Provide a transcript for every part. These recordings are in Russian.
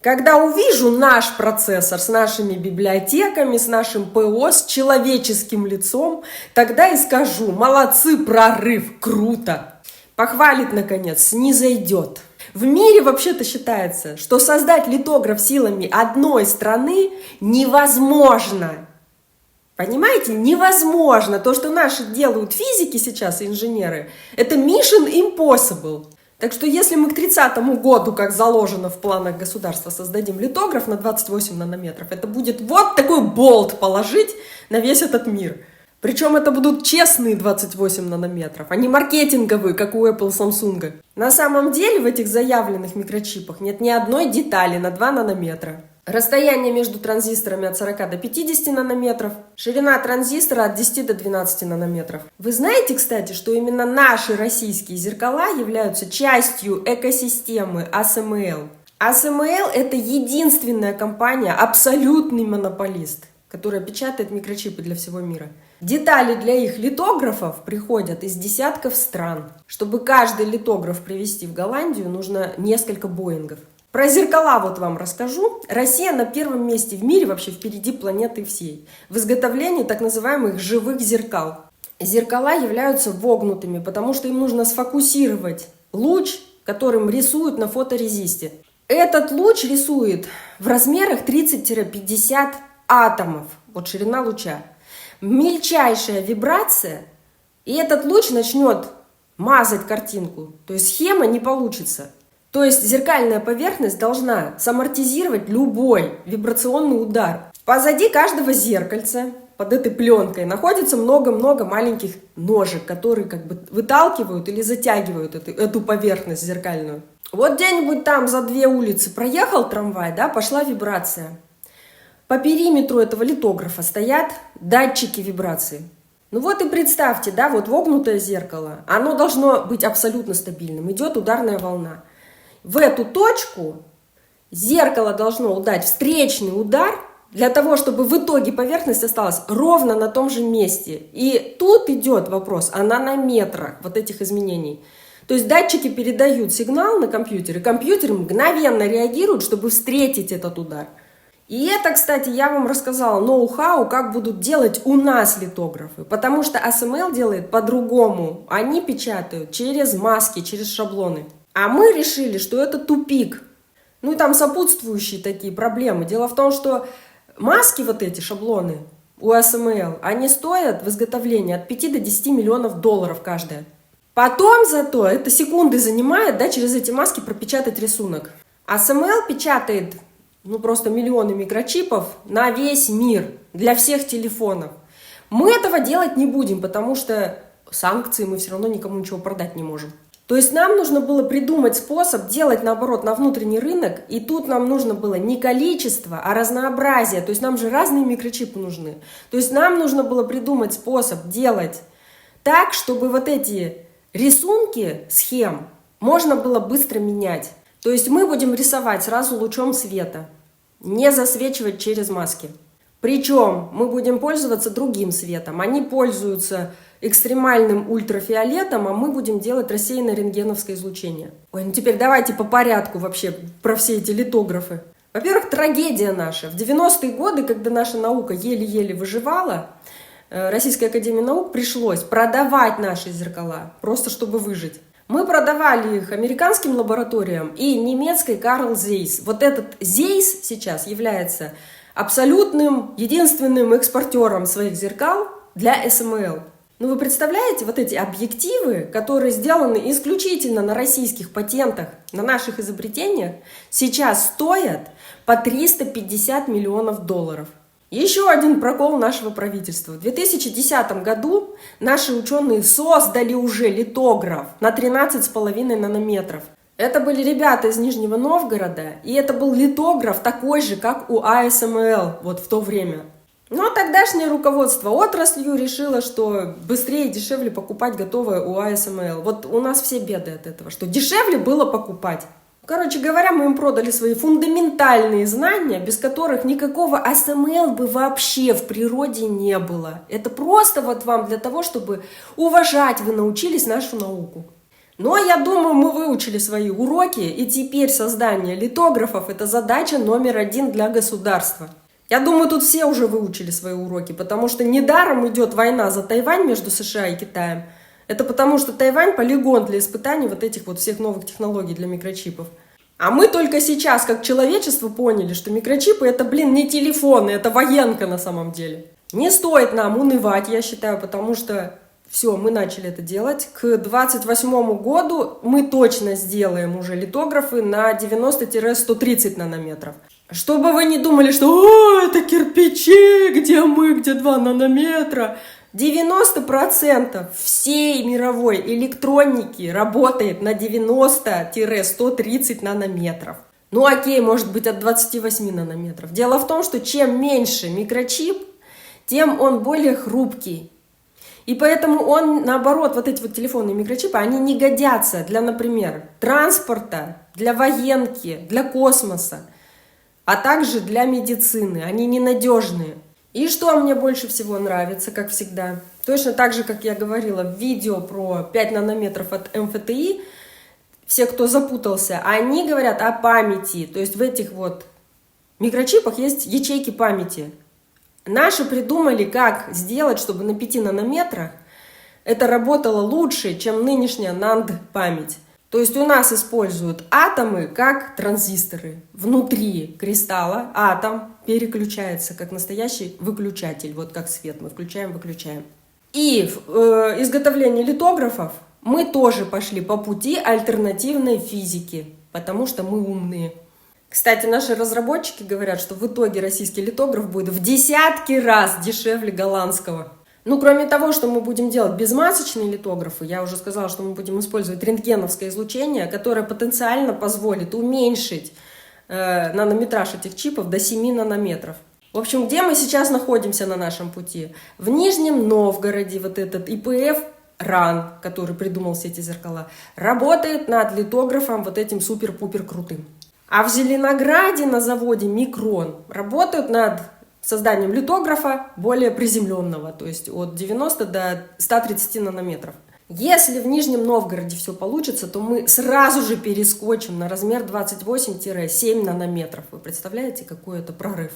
Когда увижу наш процессор с нашими библиотеками, с нашим ПО, с человеческим лицом, тогда и скажу: молодцы, прорыв, круто. Похвалит, наконец, снизойдет. В мире вообще-то считается, что создать литограф силами одной страны невозможно. Понимаете, невозможно. То, что наши делают физики сейчас, инженеры, это mission impossible. Так что если мы к 30-му году, как заложено в планах государства, создадим литограф на 28 нанометров, это будет вот такой болт положить на весь этот мир. Причем это будут честные 28 нанометров, а не маркетинговые, как у Apple, Samsung. На самом деле в этих заявленных микрочипах нет ни одной детали на 2 нанометра. Расстояние между транзисторами от 40 до 50 нанометров, ширина транзистора от 10 до 12 нанометров. Вы знаете, кстати, что именно наши российские зеркала являются частью экосистемы ASML. ASML – это единственная компания, абсолютный монополист, которая печатает микрочипы для всего мира. Детали для их литографов приходят из десятков стран. Чтобы каждый литограф привезти в Голландию, нужно несколько боингов. Про зеркала вот вам расскажу. Россия на первом месте в мире, вообще впереди планеты всей, в изготовлении так называемых живых зеркал. Зеркала являются вогнутыми, потому что им нужно сфокусировать луч, которым рисуют на фоторезисте. Этот луч рисует в размерах 30-50 атомов, вот ширина луча. Мельчайшая вибрация, и этот луч начнет мазать картинку, то есть схема не получится. То есть зеркальная поверхность должна самортизировать любой вибрационный удар. Позади каждого зеркальца, под этой пленкой, находится много-много маленьких ножек, которые как бы выталкивают или затягивают эту поверхность зеркальную. Вот где-нибудь там за 2 улицы проехал трамвай, да, пошла вибрация. По периметру этого литографа стоят датчики вибрации. Ну вот и представьте, да, вот вогнутое зеркало, оно должно быть абсолютно стабильным, идет ударная волна. В эту точку зеркало должно дать встречный удар для того, чтобы в итоге поверхность осталась ровно на том же месте. И тут идет вопрос о нанометрах вот этих изменений. То есть датчики передают сигнал на компьютер, и компьютер мгновенно реагирует, чтобы встретить этот удар. И это, кстати, я вам рассказала ноу-хау, как будут делать у нас литографы. Потому что ASML делает по-другому. Они печатают через маски, через шаблоны. А мы решили, что это тупик. Ну и там сопутствующие такие проблемы. Дело в том, что маски, вот эти шаблоны у ASML, они стоят в изготовлении от 5 до 10 миллионов долларов каждая. Потом зато это секунды занимает, да, через эти маски пропечатать рисунок. ASML печатает просто миллионы микрочипов на весь мир, для всех телефонов. Мы этого делать не будем, потому что санкции, мы все равно никому ничего продать не можем. То есть нам нужно было придумать способ делать, наоборот, на внутренний рынок, и тут нам нужно было не количество, а разнообразие. То есть нам же разные микрочипы нужны. То есть нам нужно было придумать способ делать так, чтобы вот эти рисунки схем можно было быстро менять. То есть мы будем рисовать сразу лучом света, не засвечивать через маски. Причем мы будем пользоваться другим светом. Они пользуются экстремальным ультрафиолетом, а мы будем делать рассеянное рентгеновское излучение. Ой, ну теперь давайте по порядку вообще про все эти литографы. Во-первых, трагедия наша. В 90-е годы, когда наша наука еле-еле выживала, Российской академии наук пришлось продавать наши зеркала, просто чтобы выжить. Мы продавали их американским лабораториям и немецкой Карл Zeiss. Вот этот Zeiss сейчас является абсолютным, единственным экспортером своих зеркал для SML. Ну вы представляете, вот эти объективы, которые сделаны исключительно на российских патентах, на наших изобретениях, сейчас стоят по 350 миллионов долларов. Еще один прокол нашего правительства. В 2010 году наши ученые создали уже литограф на 13,5 нанометров. Это были ребята из Нижнего Новгорода, и это был литограф такой же, как у ASML вот в то время. Но тогдашнее руководство отраслью решило, что быстрее и дешевле покупать готовое у ASML. Вот у нас все беды от этого, что дешевле было покупать. Короче говоря, мы им продали свои фундаментальные знания, без которых никакого ASML бы вообще в природе не было. Это просто вот вам для того, чтобы уважать, вы научились нашу науку. Но я думаю, мы выучили свои уроки, и теперь создание литографов – это задача номер 1 для государства. Я думаю, тут все уже выучили свои уроки, потому что недаром идет война за Тайвань между США и Китаем. Это потому что Тайвань – полигон для испытаний вот этих вот всех новых технологий для микрочипов. А мы только сейчас, как человечество, поняли, что микрочипы – это, не телефоны, это военка на самом деле. Не стоит нам унывать, я считаю, потому что все, мы начали это делать. К 2028 году мы точно сделаем уже литографы на 90-130 нанометров. Чтобы вы не думали, что это кирпичи, где мы, где 2 нанометра. 90% всей мировой электроники работает на 90-130 нанометров. Ну окей, может быть от 28 нанометров. Дело в том, что чем меньше микрочип, тем он более хрупкий. И поэтому он, наоборот, вот эти вот телефонные микрочипы, они не годятся для, например, транспорта, для военки, для космоса, а также для медицины. Они ненадежные. И что мне больше всего нравится, как всегда, точно так же, как я говорила в видео про 5 нанометров от МФТИ, все, кто запутался, они говорят о памяти. То есть в этих вот микрочипах есть ячейки памяти. Наши придумали, как сделать, чтобы на 5 нанометрах это работало лучше, чем нынешняя NAND-память. То есть у нас используют атомы как транзисторы. Внутри кристалла атом переключается как настоящий выключатель, вот как свет мы включаем-выключаем. И в изготовлении литографов мы тоже пошли по пути альтернативной физики, потому что мы умные. Кстати, наши разработчики говорят, что в итоге российский литограф будет в десятки раз дешевле голландского. Ну, кроме того, что мы будем делать безмасочные литографы, я уже сказала, что мы будем использовать рентгеновское излучение, которое потенциально позволит уменьшить нанометраж этих чипов до 7 нанометров. В общем, где мы сейчас находимся на нашем пути? В Нижнем Новгороде вот этот ИПФ РАН, который придумал все эти зеркала, работает над литографом вот этим супер-пупер крутым. А в Зеленограде на заводе Микрон работают над созданием литографа более приземленного, то есть от 90 до 130 нанометров. Если в Нижнем Новгороде все получится, то мы сразу же перескочим на размер 28-7 нанометров. Вы представляете, какой это прорыв?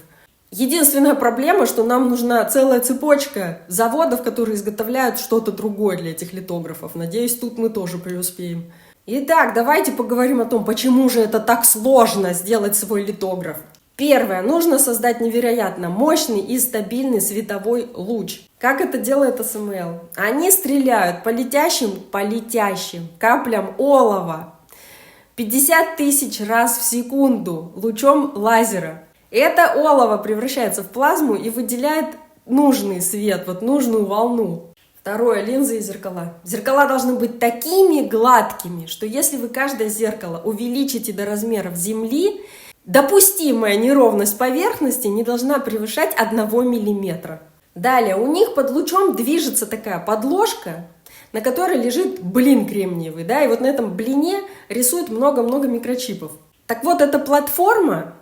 Единственная проблема, что нам нужна целая цепочка заводов, которые изготовляют что-то другое для этих литографов. Надеюсь, тут мы тоже преуспеем. Итак, давайте поговорим о том, почему же это так сложно сделать свой литограф. Первое. Нужно создать невероятно мощный и стабильный световой луч. Как это делает СМЛ? Они стреляют по летящим каплям олова 50 тысяч раз в секунду лучом лазера. Это олово превращается в плазму и выделяет нужный свет, вот нужную волну. Второе. Линзы и зеркала. Зеркала должны быть такими гладкими, что если вы каждое зеркало увеличите до размеров Земли, допустимая неровность поверхности не должна превышать 1 миллиметра. Далее, у них под лучом движется такая подложка, на которой лежит блин кремниевый, да, и вот на этом блине рисуют много-много микрочипов. Так вот, эта платформа,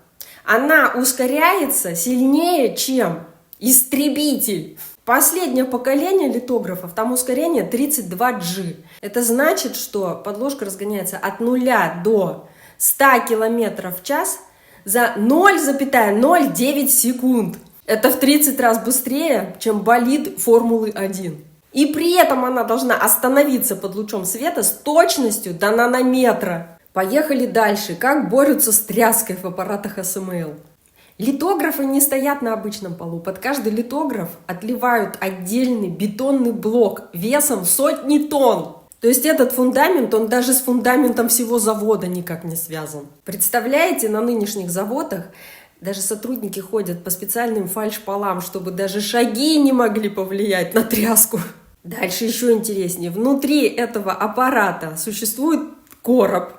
она ускоряется сильнее, чем истребитель. Последнее поколение литографов, там ускорение 32G. Это значит, что подложка разгоняется от 0 до 100 км в час за 0,09 секунд. Это в 30 раз быстрее, чем болид Формулы-1. И при этом она должна остановиться под лучом света с точностью до нанометра. Поехали дальше. Как борются с тряской в аппаратах СМЛ? Литографы не стоят на обычном полу. Под каждый литограф отливают отдельный бетонный блок весом в сотни тонн. То есть этот фундамент, он даже с фундаментом всего завода никак не связан. Представляете, на нынешних заводах даже сотрудники ходят по специальным фальшполам, чтобы даже шаги не могли повлиять на тряску. Дальше еще интереснее. Внутри этого аппарата существует короб,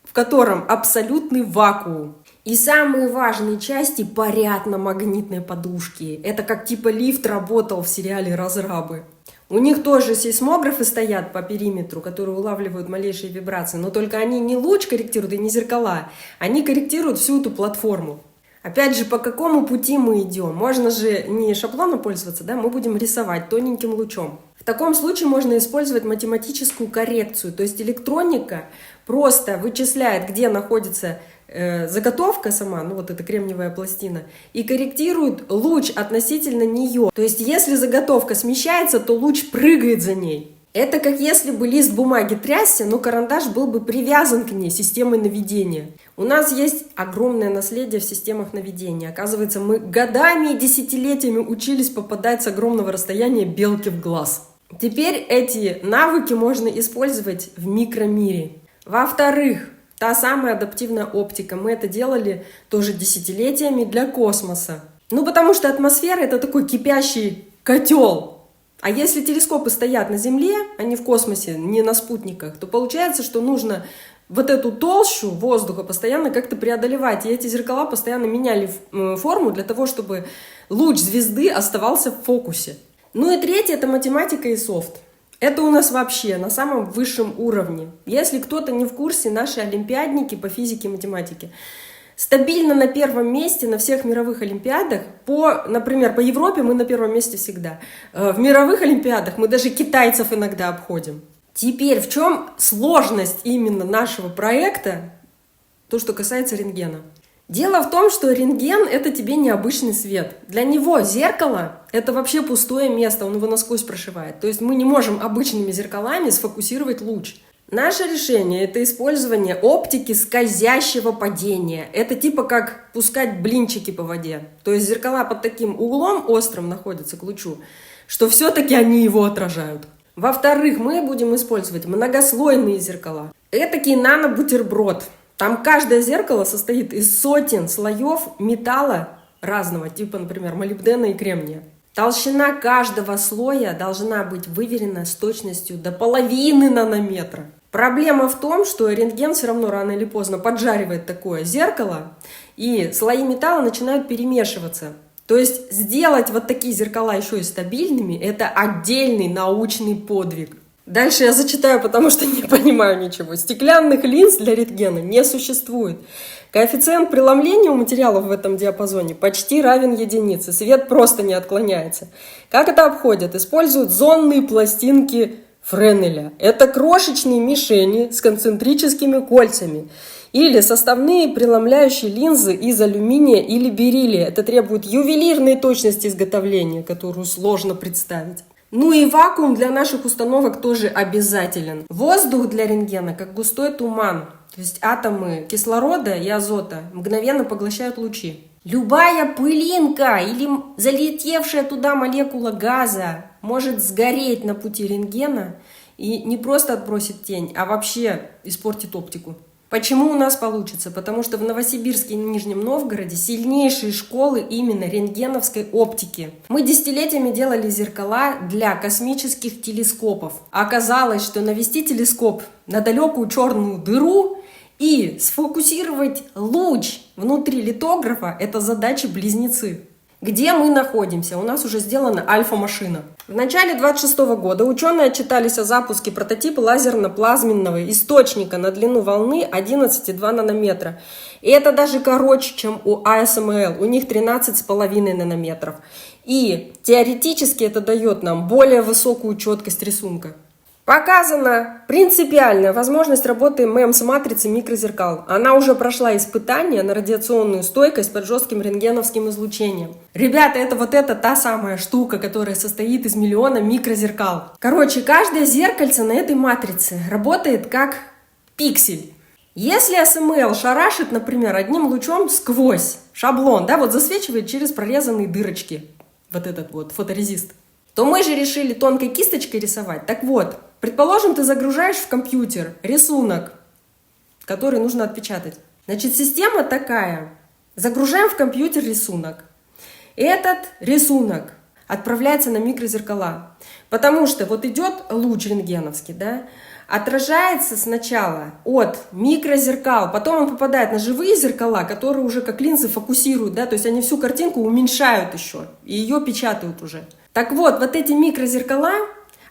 в котором абсолютный вакуум. И самые важные части парят на магнитной подушке. Это как типа лифт работал в сериале «Разрабы». У них тоже сейсмографы стоят по периметру, которые улавливают малейшие вибрации, но только они не луч корректируют и не зеркала, они корректируют всю эту платформу. Опять же, по какому пути мы идем? Можно же не шаблоном пользоваться, да? Мы будем рисовать тоненьким лучом. В таком случае можно использовать математическую коррекцию, то есть электроника просто вычисляет, где находится заготовка сама, ну вот эта кремниевая пластина, и корректирует луч относительно нее. То есть если заготовка смещается, то луч прыгает за ней. Это как если бы лист бумаги трясся, но карандаш был бы привязан к ней системой наведения. У нас есть огромное наследие в системах наведения. Оказывается, мы годами и десятилетиями учились попадать с огромного расстояния белки в глаз. Теперь эти навыки можно использовать в микромире. Во-вторых, та самая адаптивная оптика. Мы это делали тоже десятилетиями для космоса. Ну, потому что атмосфера — это такой кипящий котел. А если телескопы стоят на Земле, а не в космосе, не на спутниках, то получается, что нужно вот эту толщу воздуха постоянно как-то преодолевать. И эти зеркала постоянно меняли форму для того, чтобы луч звезды оставался в фокусе. Ну и третье — это математика и софт. Это у нас вообще на самом высшем уровне. Если кто-то не в курсе, наши олимпиадники по физике и математике стабильно на первом месте на всех мировых олимпиадах. Например, по Европе мы на первом месте всегда. В мировых олимпиадах мы даже китайцев иногда обходим. Теперь в чем сложность именно нашего проекта, то, что касается рентгена? Дело в том, что рентген — это тебе необычный свет. Для него зеркало — это вообще пустое место, он его насквозь прошивает. То есть мы не можем обычными зеркалами сфокусировать луч. Наше решение — это использование оптики скользящего падения. Это типа как пускать блинчики по воде. То есть зеркала под таким углом острым находятся к лучу, что все-таки они его отражают. Во-вторых, мы будем использовать многослойные зеркала. Этакий нано-бутерброд. Там каждое зеркало состоит из сотен слоев металла разного, типа, например, молибдена и кремния. Толщина каждого слоя должна быть выверена с точностью до половины нанометра. Проблема в том, что рентген все равно рано или поздно поджаривает такое зеркало, и слои металла начинают перемешиваться. То есть сделать вот такие зеркала еще и стабильными – это отдельный научный подвиг. Дальше я зачитаю, потому что не понимаю ничего. Стеклянных линз для рентгена не существует. Коэффициент преломления у материалов в этом диапазоне почти равен единице. Свет просто не отклоняется. Как это обходят? Используют зонные пластинки Френеля. Это крошечные мишени с концентрическими кольцами. Или составные преломляющие линзы из алюминия или бериллия. Это требует ювелирной точности изготовления, которую сложно представить. Ну и вакуум для наших установок тоже обязателен. Воздух для рентгена как густой туман. То есть атомы кислорода и азота мгновенно поглощают лучи. Любая пылинка или залетевшая туда молекула газа может сгореть на пути рентгена и не просто отбросить тень, а вообще испортит оптику. Почему у нас получится? Потому что в Новосибирске и Нижнем Новгороде сильнейшие школы именно рентгеновской оптики. Мы десятилетиями делали зеркала для космических телескопов. Оказалось, что навести телескоп на далекую черную дыру и сфокусировать луч внутри литографа – это задачи-близнецы. Где мы находимся? У нас уже сделана альфа-машина. В начале 26 года ученые отчитались о запуске прототипа лазерно-плазменного источника на длину волны 11,2 нанометра. И это даже короче, чем у ASML. У них 13,5 нанометров. И теоретически это дает нам более высокую четкость рисунка. Показана принципиальная возможность работы МЭМС-матрицы микрозеркал. Она уже прошла испытания на радиационную стойкость под жестким рентгеновским излучением. Ребята, это та самая штука, которая состоит из миллиона микрозеркал. Короче, каждое зеркальце на этой матрице работает как пиксель. Если АСМЛ шарашит, например, одним лучом сквозь шаблон, засвечивает через прорезанные дырочки, вот этот фоторезист, то мы же решили тонкой кисточкой рисовать. Так вот, предположим, ты загружаешь в компьютер рисунок, который нужно отпечатать. Значит, система такая. Загружаем в компьютер рисунок. Этот рисунок отправляется на микрозеркала. Потому что идет луч рентгеновский, отражается сначала от микрозеркал, потом он попадает на живые зеркала, которые уже как линзы фокусируют, то есть они всю картинку уменьшают еще, и ее печатают уже. Так вот, эти микрозеркала,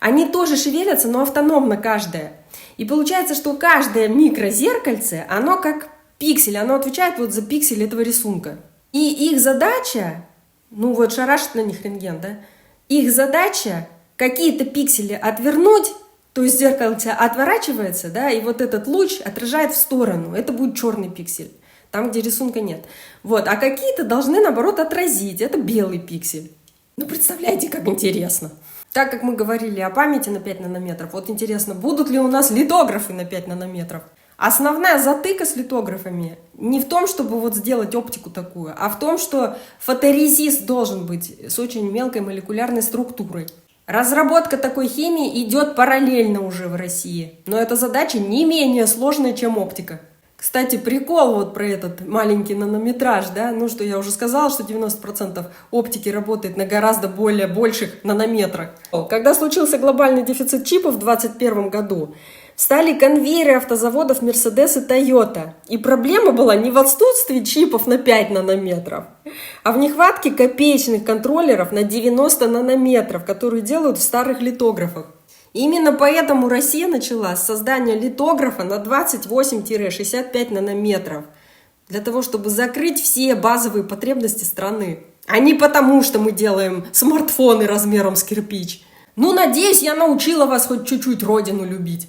они тоже шевелятся, но автономно каждое. И получается, что каждое микрозеркальце, оно как пиксель, оно отвечает за пиксель этого рисунка. И их задача, шарашит на них рентген, их задача какие-то пиксели отвернуть, то есть зеркальце отворачивается, да, и вот этот луч отражает в сторону. Это будет черный пиксель, там, где рисунка нет. Вот, а какие-то должны, наоборот, отразить. Это белый пиксель. Ну, представляете, как интересно. Так как мы говорили о памяти на 5 нанометров, вот интересно, будут ли у нас литографы на 5 нанометров? Основная затыка с литографами не в том, чтобы вот сделать оптику такую, а в том, что фоторезист должен быть с очень мелкой молекулярной структурой. Разработка такой химии идет параллельно уже в России, но эта задача не менее сложная, чем оптика. Кстати, прикол вот про этот маленький нанометраж, да, ну что я уже сказала, что 90% оптики работает на гораздо более больших нанометрах. Когда случился глобальный дефицит чипов в 2021 году, стали конвейеры автозаводов Mercedes и Toyota. И проблема была не в отсутствии чипов на 5 нанометров, а в нехватке копеечных контроллеров на 90 нанометров, которые делают в старых литографах. И именно поэтому Россия начала с создания литографа на 28-65 нанометров, для того, чтобы закрыть все базовые потребности страны. А не потому, что мы делаем смартфоны размером с кирпич. Ну, надеюсь, я научила вас хоть чуть-чуть родину любить.